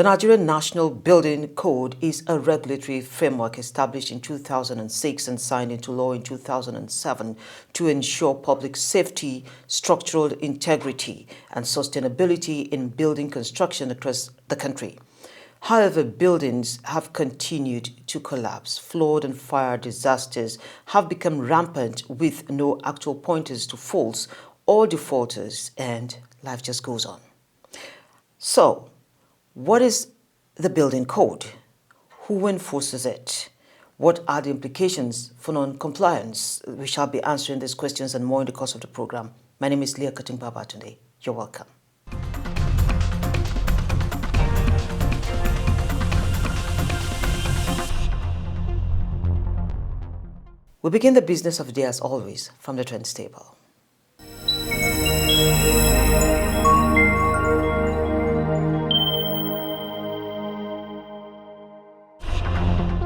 The Nigerian National Building Code is a regulatory framework established in 2006 and signed into law in 2007 to ensure public safety, structural integrity, and sustainability in building construction across the country. However, buildings have continued to collapse. Flood and fire disasters have become rampant with no actual pointers to faults or defaulters, and life just goes on. So, what is the building code? Who enforces it? What are the implications for non-compliance? We shall be answering these questions and more in the course of the program. My name is Leah Katung-Babatunde. You're welcome. We begin the business of the day as always from the trends table.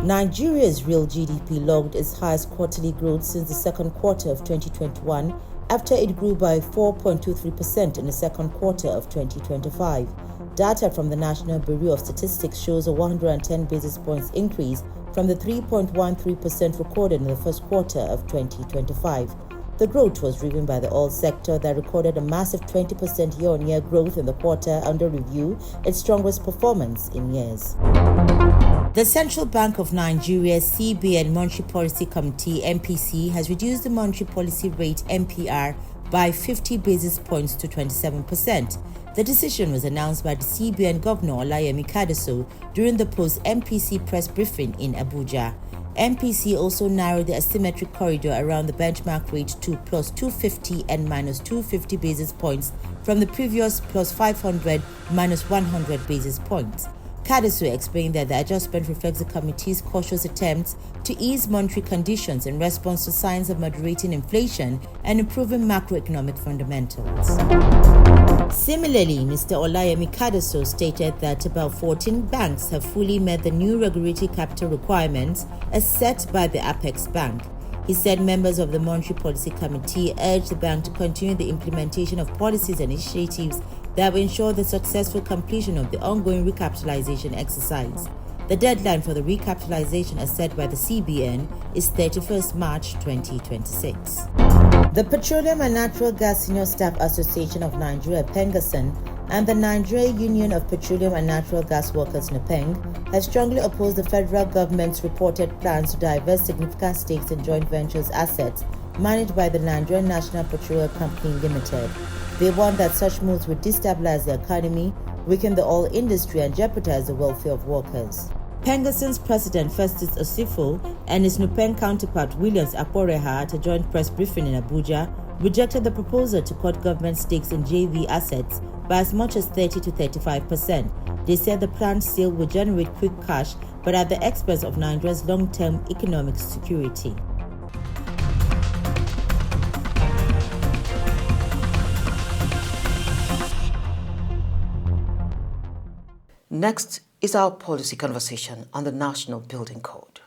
Nigeria's real GDP logged its highest quarterly growth since the second quarter of 2021 after it grew by 4.23% in the second quarter of 2025. Data from the National Bureau of Statistics shows a 110 basis points increase from the 3.13% recorded in the first quarter of 2025. The growth was driven by the oil sector that recorded a massive 20% year-on-year growth in the quarter under review, its strongest performance in years. The Central Bank of Nigeria's CBN Monetary Policy Committee (MPC) has reduced the monetary policy rate (MPR) by 50 basis points to 27%. The decision was announced by the CBN Governor Olayemi Kadeso during the post-MPC press briefing in Abuja. MPC also narrowed the asymmetric corridor around the benchmark rate to plus 250 and minus 250 basis points from the previous plus 500 minus 100 basis points. Kadeso explained that the adjustment reflects the committee's cautious attempts to ease monetary conditions in response to signs of moderating inflation and improving macroeconomic fundamentals. Similarly, Mr. Olayemi Kadeso stated that about 14 banks have fully met the new regulatory capital requirements as set by the Apex Bank. He said members of the Monetary Policy Committee urged the bank to continue the implementation of policies and initiatives that will ensure the successful completion of the ongoing recapitalization exercise. The deadline for the recapitalization as set by the CBN is 31st March 2026. The Petroleum and Natural Gas Senior Staff Association of Nigeria, PENGASN, and the Nigeria Union of Petroleum and Natural Gas Workers, NUPENG, have strongly opposed the federal government's reported plans to divest significant stakes in joint ventures assets managed by the Nigerian National Petroleum Company Limited. They warn that such moves would destabilize the economy, weaken the oil industry, and jeopardize the welfare of workers. PENGASN's president Festus Osifo and his NUPENG counterpart Williams Akporeha at a joint press briefing in Abuja rejected the proposal to cut government stakes in JV assets by as much as 30 to 35%. They said the planned sale would generate quick cash, but at the expense of Nigeria's long-term economic security. Next is our policy conversation on the National Building Code.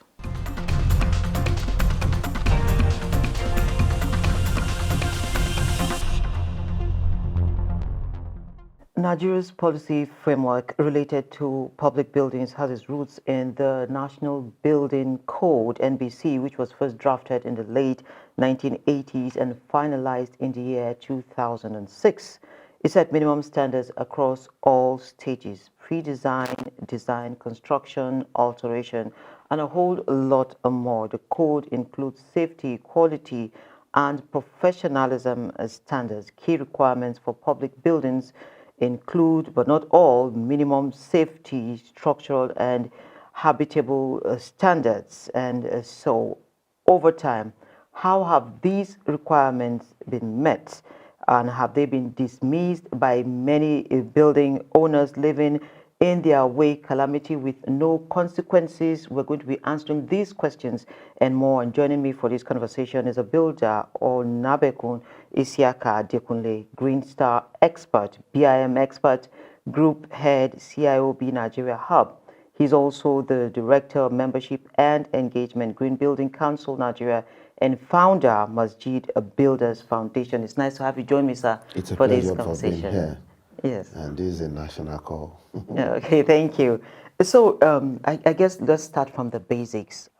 Nigeria's policy framework related to public buildings has its roots in the National Building Code, NBC, which was first drafted in the late 1980s and finalized in the year 2006. It set minimum standards across all stages: pre-design, design, construction, alteration, and a whole lot more. The code includes safety, quality, and professionalism standards. Key requirements for public buildings include, but not all, minimum safety, structural, and habitable standards. And so, over time, how have these requirements been met? And have they been dismissed by many building owners living in their wake calamity with no consequences? We're going to be answering these questions and more. And joining me for this conversation is a builder, Onabekun Isiaka Adekunle, GreenStar expert, BIM expert, group head, CIOB Nigeria HUB. He's also the Director of Membership and Engagement, Green Building Council Nigeria, and founder, Masjid Builders Foundation. It's nice to have you join me, sir, it's a for pleasure this conversation. For being here. Yes. And this is a national call. Yeah, okay, thank you. So I guess let's start from the basics.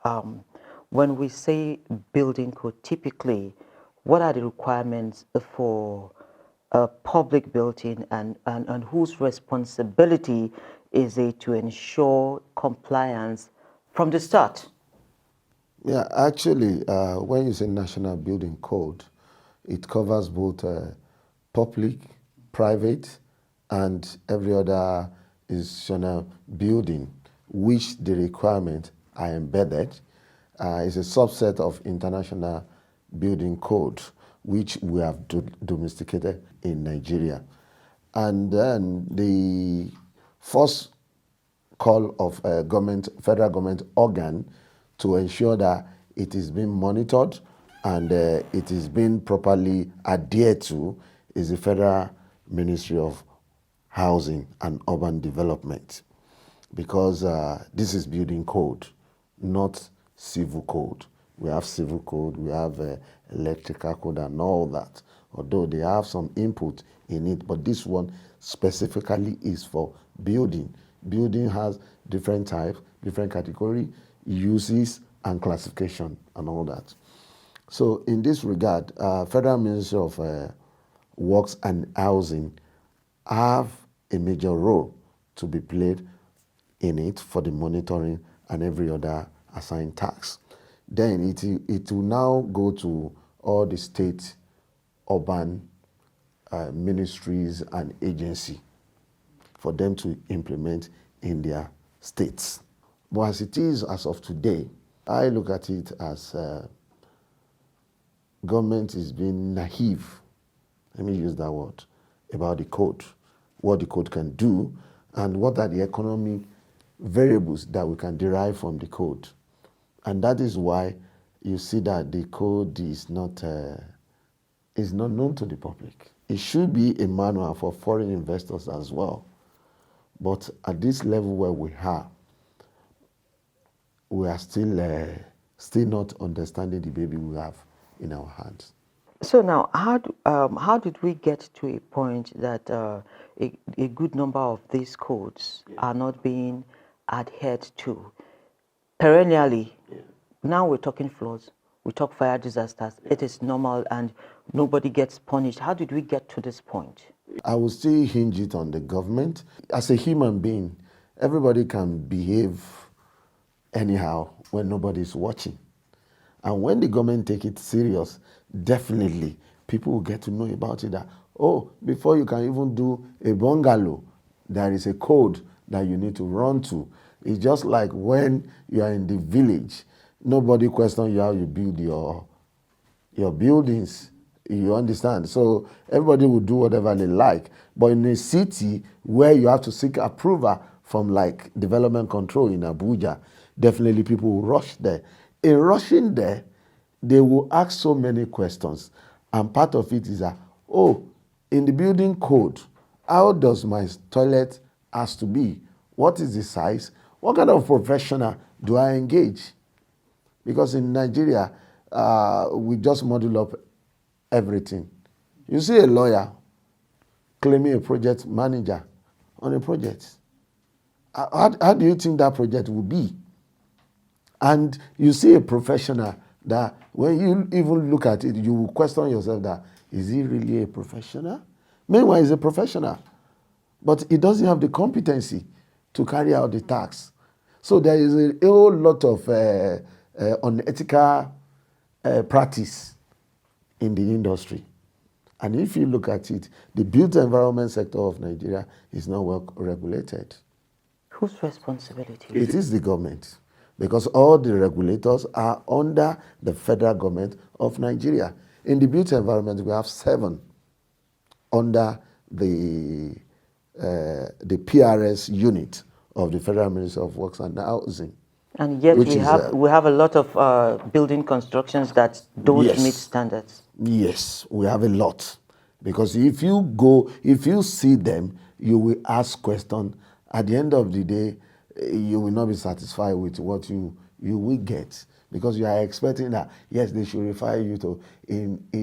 When we say building code, typically, what are the requirements for a public building, and whose responsibility is it to ensure compliance from the start? Yeah, actually, when you say National Building Code, it covers both public, private, and every other institutional building, which the requirements are embedded. It's a subset of International Building Code, which we have domesticated in Nigeria. And then the first call of a federal government organ to ensure that it is being monitored and it is being properly adhered to is the Federal Ministry of Housing and Urban Development, because this is building code, not civil code. We have civil code, we have electrical code and all that, although they have some input in it, but this one specifically is for building. Building has different types, different category, uses and classification and all that. So in this regard, Federal Ministry of Works and Housing have a major role to be played in it for the monitoring and every other assigned task. Then it will now go to all the state urban ministries and agencies for them to implement in their states. But as it is as of today, I look at it as government is being naive, let me use that word, about the code, what the code can do, and what are the economic variables that we can derive from the code. And that is why you see that the code is not known to the public. It should be a manual for foreign investors as well. But at this level where we are still not understanding the baby we have in our hands. So now, how did we get to a point that a good number of these codes are not being adhered to perennially? Now we're talking floods, we talk fire disasters. It is normal and nobody gets punished. How did we get to this point? I will still hinge it on the government. As a human being, everybody can behave anyhow when nobody is watching. And when the government take it serious, definitely people will get to know about it that, oh, before you can even do a bungalow, there is a code that you need to run to. It's just like when you are in the village, nobody questions you how you build your buildings. You understand? So everybody will do whatever they like. But in a city where you have to seek approval from like development control in Abuja, definitely people will rush there. In rushing there, they will ask so many questions. And part of it is that, oh, in the building code, how does my toilet has to be? What is the size? What kind of professional do I engage? Because in Nigeria, we just model up everything. You see a lawyer claiming a project manager on a project. How do you think that project will be? And you see a professional that when you even look at it, you will question yourself that, is he really a professional? Meanwhile, he's a professional, but he doesn't have the competency to carry out the task. So there is a whole lot of unethical practice in the industry. And if you look at it, the built environment sector of Nigeria is not well regulated. Whose responsibility? It is the government, because all the regulators are under the federal government of Nigeria. In the built environment, we have 7 under the PRS unit of the Federal Ministry of Works and Housing. And yet we have a lot of building constructions that don't meet standards. Yes, we have a lot. Because if you see them, you will ask questions. At the end of the day, you will not be satisfied with what you will get. Because you are expecting that, yes, they should refer you to,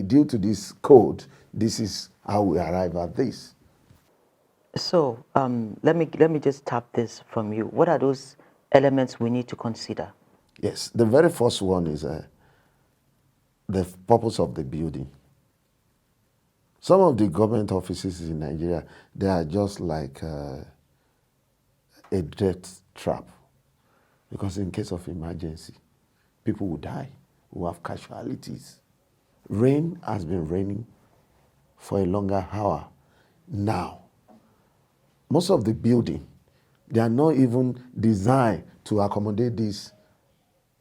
due to this code, this is how we arrive at this. So let me just tap this from you. What are those elements we need to consider? Yes, the very first one is the purpose of the building. Some of the government offices in Nigeria, they are just like a death trap. Because in case of emergency, people will die, will have casualties. Rain has been raining for a longer hour now. Most of the building, they are not even designed to accommodate this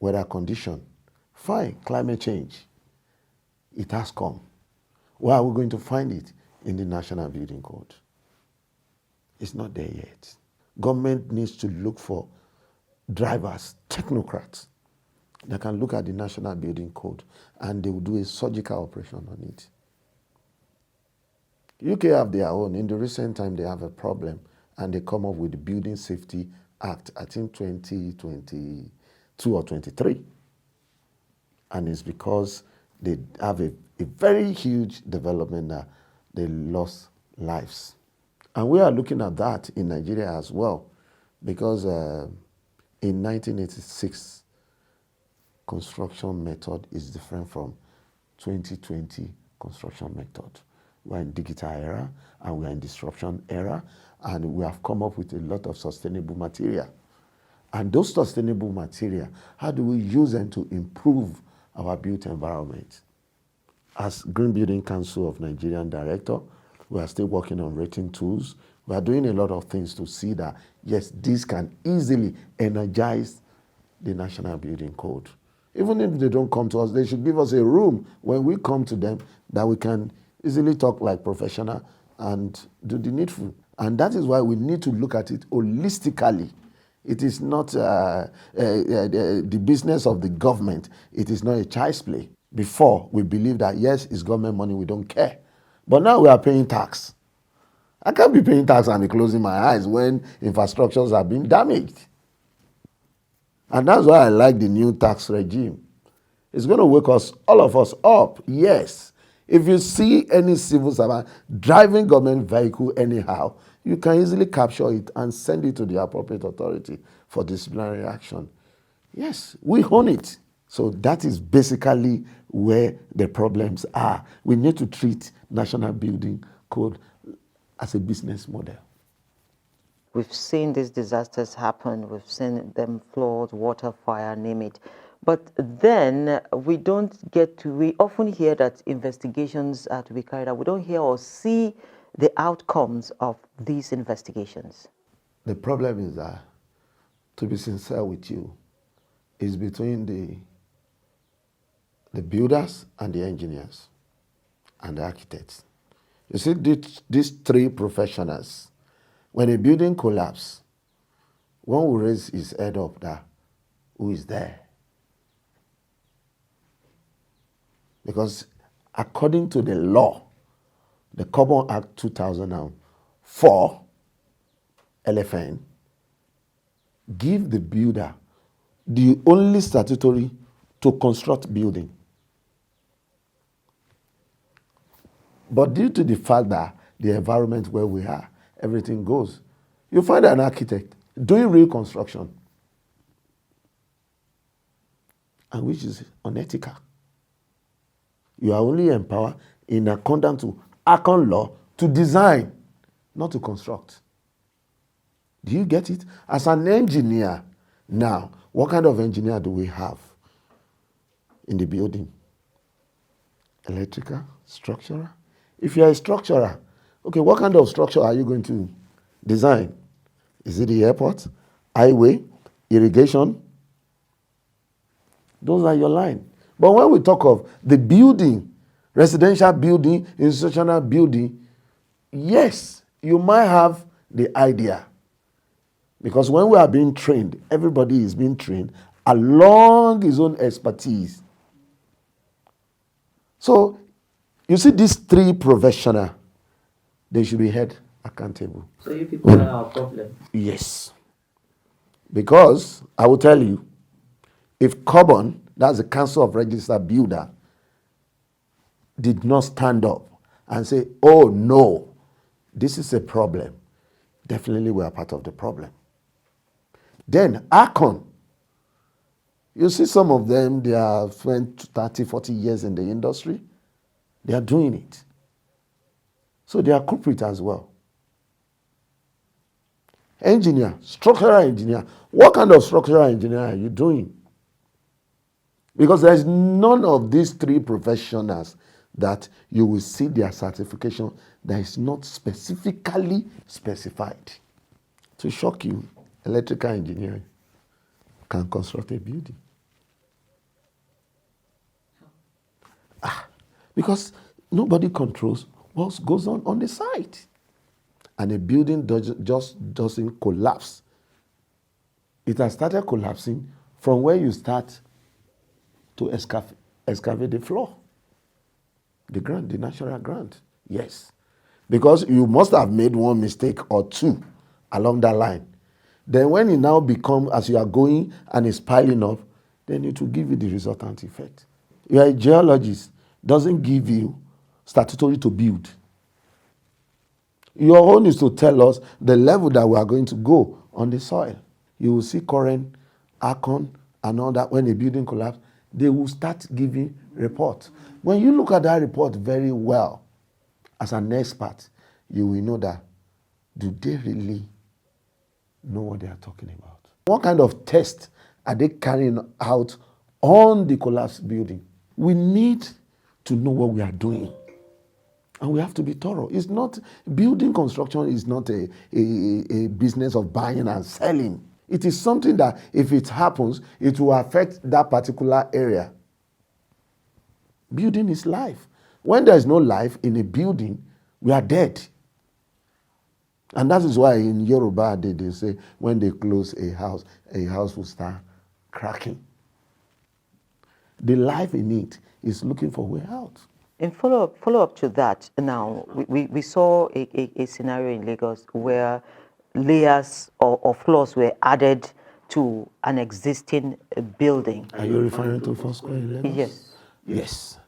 weather condition. Fine, climate change. It has come. Where are we going to find it? In the National Building Code. It's not there yet. Government needs to look for drivers, technocrats, that can look at the National Building Code and they will do a surgical operation on it. UK have their own. In the recent time, they have a problem and they come up with the Building Safety Act, I think 2022 or 23. And it's because they have a very huge development that they lost lives. And we are looking at that in Nigeria as well, because in 1986, construction method is different from 2020 construction method. We're in digital era and we're in disruption era, and we have come up with a lot of sustainable material. And those sustainable material, how do we use them to improve our built environment? As Green Building Council of Nigerian Director, we are still working on rating tools. We are doing a lot of things to see that, yes, this can easily energize the National Building Code. Even if they don't come to us, they should give us a room when we come to them that we can easily talk like professional and do the needful. And that is why we need to look at it holistically. It is not the business of the government. It is not a child's play. Before, we believe that, yes, it's government money, we don't care. But now we are paying tax. I can't be paying tax and be closing my eyes when infrastructures are being damaged. And that's why I like the new tax regime. It's going to wake us, all of us, up, yes. If you see any civil servant driving government vehicle anyhow, you can easily capture it and send it to the appropriate authority for disciplinary action. Yes, we own it. So that is basically where the problems are. We need to treat National Building Code as a business model. We've seen these disasters happen. We've seen them flood, water, fire, name it. But then we often hear that investigations are to be carried out. We don't hear or see the outcomes of these investigations. The problem is that, to be sincere with you, is between the builders and the engineers and the architects. You see, these three professionals, when a building collapses, one will raise his head up that, who is there? Because according to the law, the Carbon Act 2004, LFN, give the builder the only statutory to construct building. But due to the fact that the environment where we are, everything goes, you find an architect doing real construction, and which is unethical. You are only empowered in accordance to Akon law to design, not to construct. Do you get it? As an engineer, now, what kind of engineer do we have in the building? Electrical, structural? If you are a structurer, okay, what kind of structure are you going to design? Is it the airport, highway, irrigation? Those are your line. But when we talk of the building, residential building, institutional building, yes, you might have the idea. Because when we are being trained, everybody is being trained along his own expertise. So, you see these three professionals, they should be held accountable. So you people are our problem? Yes. Because, I will tell you, if Carbon, that's the Council of Registered Builder, did not stand up and say, oh no, this is a problem, Definitely we are part of the problem. Then Akon, you see some of them, they are 20, 30, 40 years in the industry. They are doing it. So they are culprit as well. Engineer, structural engineer. What kind of structural engineer are you doing? Because there is none of these three professionals that you will see their certification that is not specifically specified. To shock you, electrical engineering can construct a building. Because nobody controls what goes on the site. And a building doesn't collapse. It has started collapsing from where you start to excavate the floor. The ground, the natural ground. Yes. Because you must have made one mistake or two along that line. Then when it now becomes, as you are going and it's piling up, then it will give you the resultant effect. You are a geologist, doesn't give you statutory to build. Your own is to tell us the level that we are going to go on the soil. You will see current, Akon, and all that. When a building collapses, they will start giving reports. When you look at that report very well, as an expert, you will know that, do they really know what they are talking about? What kind of test are they carrying out on the collapsed building? We need to know what we are doing. And we have to be thorough. It's not, building construction is not a business of buying and selling. It is something that if it happens, it will affect that particular area. Building is life. When there is no life in a building, we are dead. And that is why in Yoruba they say when they close a house will start cracking. The life in it is looking for a way out. In follow-up to that, now, we saw a scenario in Lagos where layers or floors were added to an existing building. Are you referring to Foursquare in Lagos? Yes.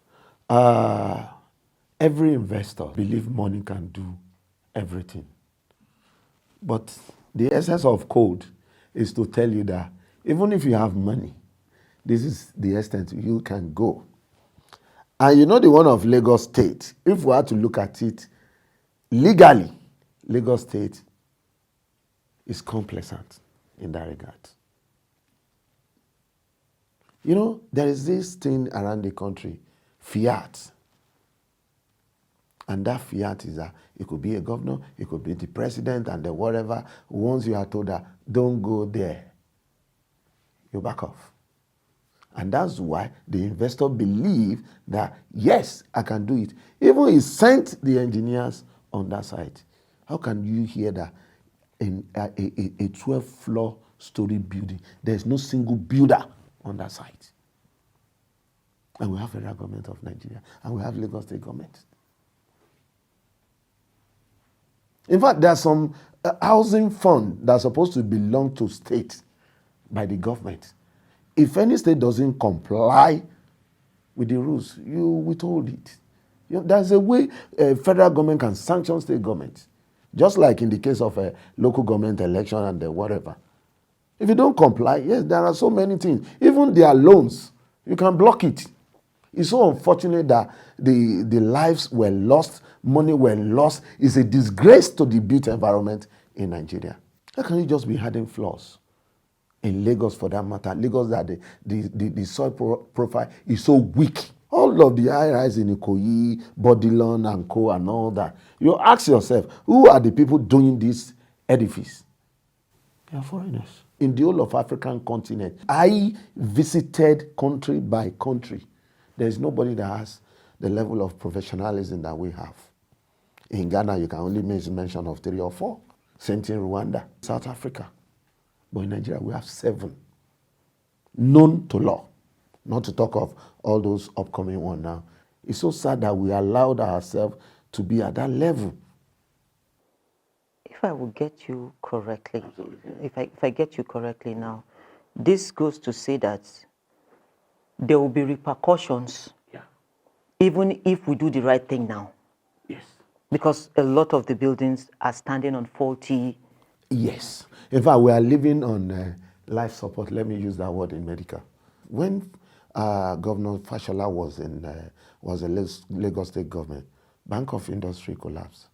Yes. Every investor believes money can do everything. But the essence of code is to tell you that even if you have money, this is the extent you can go. And you know the one of Lagos State, if we are to look at it legally, Lagos State is complacent in that regard. You know, there is this thing around the country, fiat. And that fiat is that it could be a governor, it could be the president and the whatever. Once you are told that, don't go there, you back off. And that's why the investor believe that, yes, I can do it. Even he sent the engineers on that site. How can you hear that in a 12-floor story building, there's no single builder on that site? And we have federal government of Nigeria, and we have Lagos State government. In fact, there's some housing fund that's supposed to belong to state by the government. If any state doesn't comply with the rules, you withhold it. You know, there's a way federal government can sanction state government, just like in the case of a local government election and whatever. If you don't comply, yes, there are so many things. Even their loans, you can block it. It's so unfortunate that the lives were lost, money were lost. It's a disgrace to the built environment in Nigeria. How can you just be hiding flaws? In Lagos, for that matter, Lagos, that the soil profile is so weak. All of the high-rise in Ikoyi, Bodilon, and Co. and all that. You ask yourself, who are the people doing this edifice? They are foreigners. In the whole of African continent, I visited country by country. There is nobody that has the level of professionalism that we have. In Ghana, you can only make mention of 3 or 4. Same thing in Rwanda, South Africa. But in Nigeria, we have 7 known to law, not to talk of all those upcoming ones now. It's so sad that we allowed ourselves to be at that level. If I will get you correctly, if I get you correctly now, this goes to say that there will be repercussions, even if we do the right thing now. Yes. Because a lot of the buildings are standing on faulty Yes. In fact, we are living on life support. Let me use that word in medical. When Governor Fashola was a Lagos State government, Bank of Industry collapsed.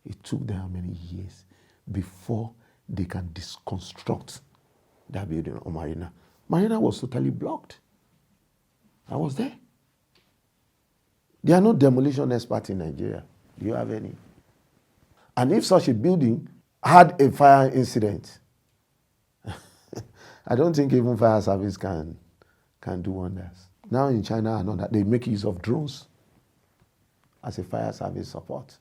It took them how many years before they can disconstruct that building on Marina? Marina was totally blocked. I was there. There are no demolition experts in Nigeria. Do you have any? And if such a building had a fire incident, I don't think even fire service can do wonders. Now in China and all that, they make use of drones as a fire service support.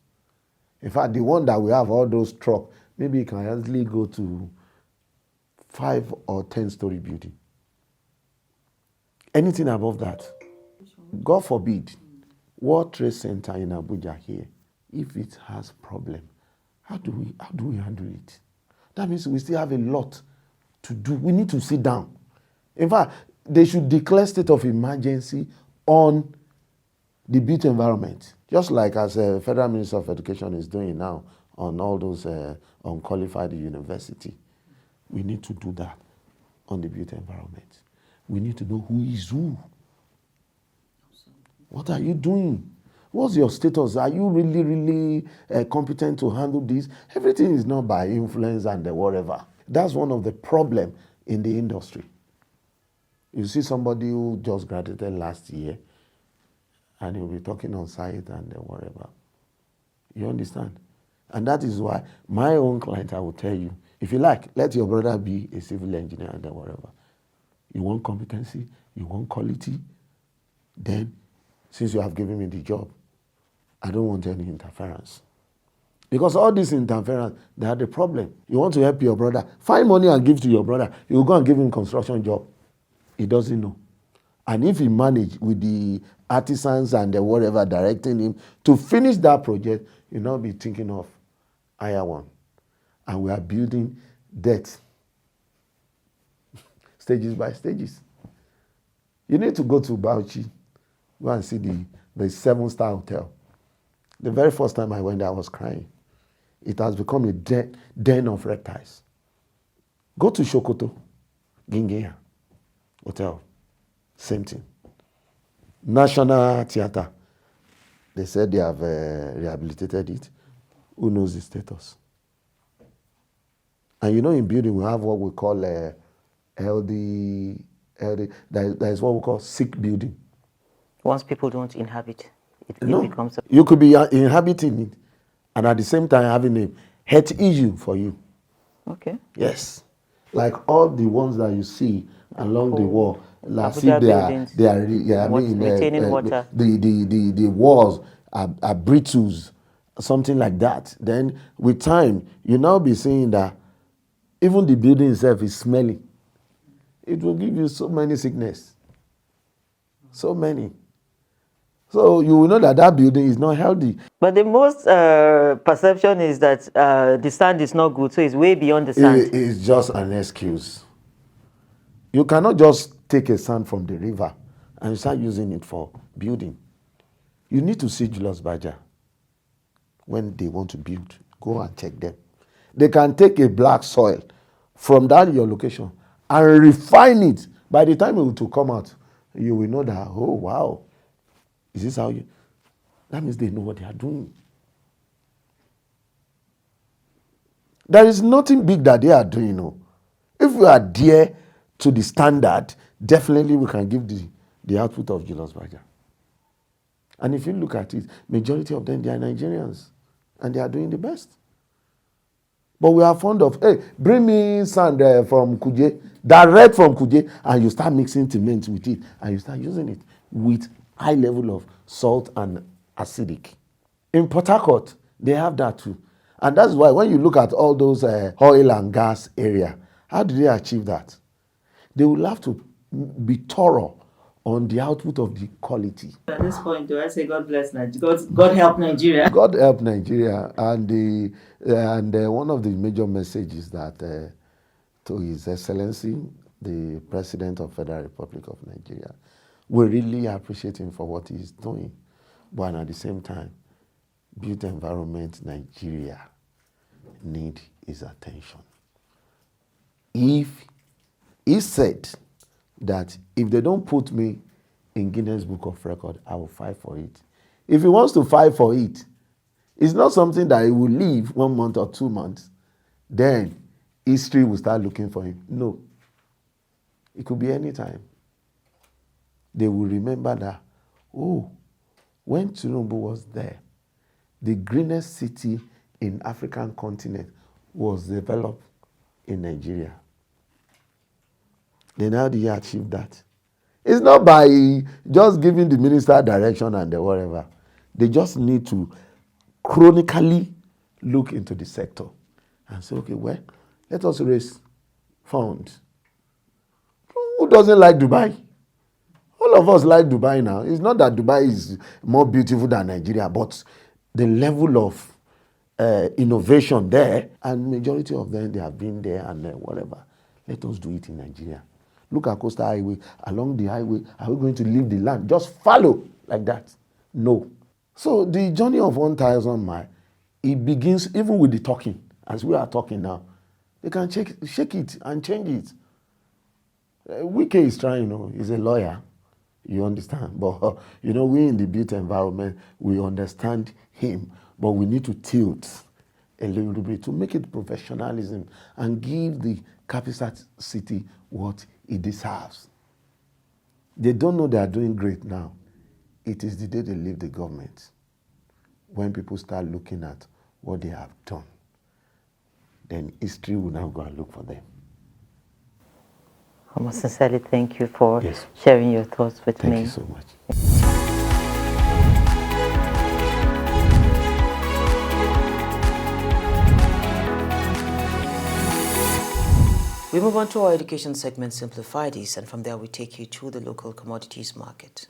In fact, the one that we have, all those trucks, maybe it can easily go to 5 or 10-story building. Anything above that, God forbid, World Trade Center in Abuja here, if it has problem, how do we handle it? That means we still have a lot to do. We need to sit down. In fact, they should declare state of emergency on the built environment, just like as a Federal Minister of Education is doing now on all those unqualified university. We need to do that on the built environment. We need to know who is who. What are you doing? What's your status? Are you really competent to handle this? Everything is not by influence and whatever. That's one of the problems in the industry. You see somebody who just graduated last year, and he'll be talking on site and whatever. You understand? And that is why my own client, I will tell you, if you like, let your brother be a civil engineer and whatever. You want competency, you want quality, then since you have given me the job, I don't want any interference. Because all this interference, they are the problem. You want to help your brother, find money and give to your brother. You go and give him construction job. He doesn't know. And if he manage with the artisans and the whatever directing him to finish that project, you'll not be thinking of higher one. And we are building debt stages by stages. You need to go to Bauchi, go and see the 7-star hotel. The very first time I went there, I was crying. It has become a den of reptiles. Go to Sokoto, Gingeya Hotel, same thing. National Theatre, they said they have rehabilitated it. Who knows the status? And you know, in building, we have what we call LD, that is what we call sick building. Once people don't inhabit, it becomes... You could be inhabiting it, and at the same time having a health issue for you. Okay. Yes. Like all the ones that you see along the wall, like see retaining water. The walls are brittles, something like that. Then with time, you now be seeing that even the building itself is smelling. It will give you so many sickness. So many. So you will know that that building is not healthy. But the most perception is that the sand is not good, so it's way beyond the sand. It's just an excuse. You cannot just take a sand from the river and start using it for building. You need to see Julius Baja when they want to build. Go and check them. They can take a black soil from that your location and refine it. By the time it will come out, you will know that, oh, wow. Is this how you... That means they know what they are doing. There is nothing big that they are doing. No. If we are there to the standard, definitely we can give the output of Julius Baja. And if you look at it, majority of them, they are Nigerians. And they are doing the best. But we are fond of, hey, bring me sand from Kuje, direct from Kuje, and you start mixing cement with it, and you start using it with high level of salt and acidic. In Port Harcourt, they have that too. And that's why when you look at all those oil and gas area, how do they achieve that? They will have to be thorough on the output of the quality. At this point, do I say God bless Nigeria? God help Nigeria. God help Nigeria. And one of the major messages that to His Excellency, the President of Federal Republic of Nigeria, we really appreciate him for what he is doing. But at the same time, built environment Nigeria need his attention. If he said that if they don't put me in Guinness Book of Record, I will fight for it. If he wants to fight for it, it's not something that he will leave 1 month or 2 months. Then history will start looking for him. No. It could be any time. They will remember that, oh, when Tinubu was there, the greenest city in African continent was developed in Nigeria. Then how do you achieve that? It's not by just giving the minister direction and whatever. They just need to chronically look into the sector and say, okay, well, let us raise funds. Who doesn't like Dubai? All of us like Dubai now. It's not that Dubai is more beautiful than Nigeria, but the level of innovation there, and majority of them, they have been there and whatever. Let us do it in Nigeria. Look at Coastal Highway. Along the highway, are we going to leave the land? Just follow like that. No. So the journey of 1,000 miles, it begins even with the talking. As we are talking now, they can shake it and change it. Wike is trying, he's a lawyer. You understand? But, we in the built environment, we understand him. But we need to tilt a little bit to make it professionalism and give the capital city what it deserves. They don't know they are doing great now. It is the day they leave the government. When people start looking at what they have done, then history will now go and look for them. I must sincerely thank you for sharing your thoughts with me. Thank you so much. We move on to our education segment, Simplify This, and from there we take you to the local commodities market.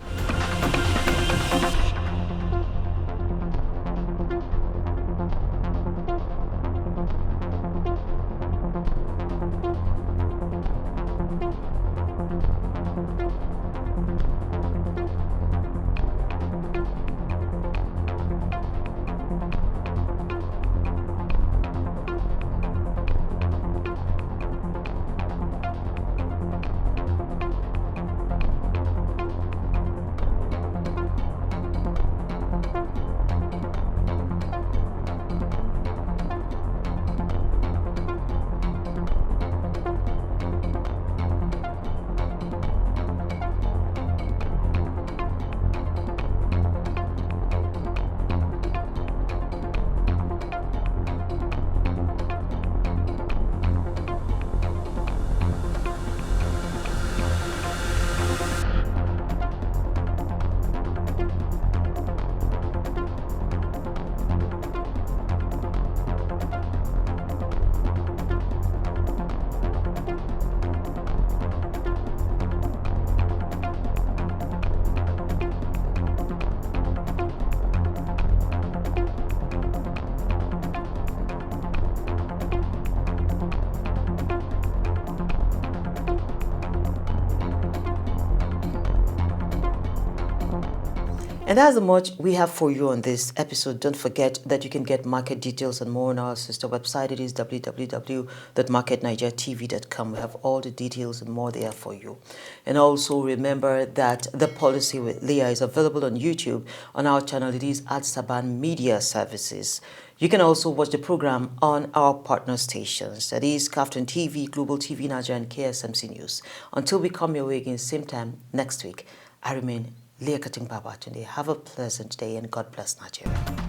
And that's how much we have for you on this episode. Don't forget that you can get market details and more on our sister website. It is www.marketnigeriatv.com. We have all the details and more there for you. And also remember that the Policy with Leah is available on YouTube on our channel. It is at Saban Media Services. You can also watch the program on our partner stations. That is Kaftan TV, Global TV Nigeria, and KSMC News. Until we come your way again, same time next week, I remain Leah Katung-Babatunde. Have a pleasant day and God bless Nigeria.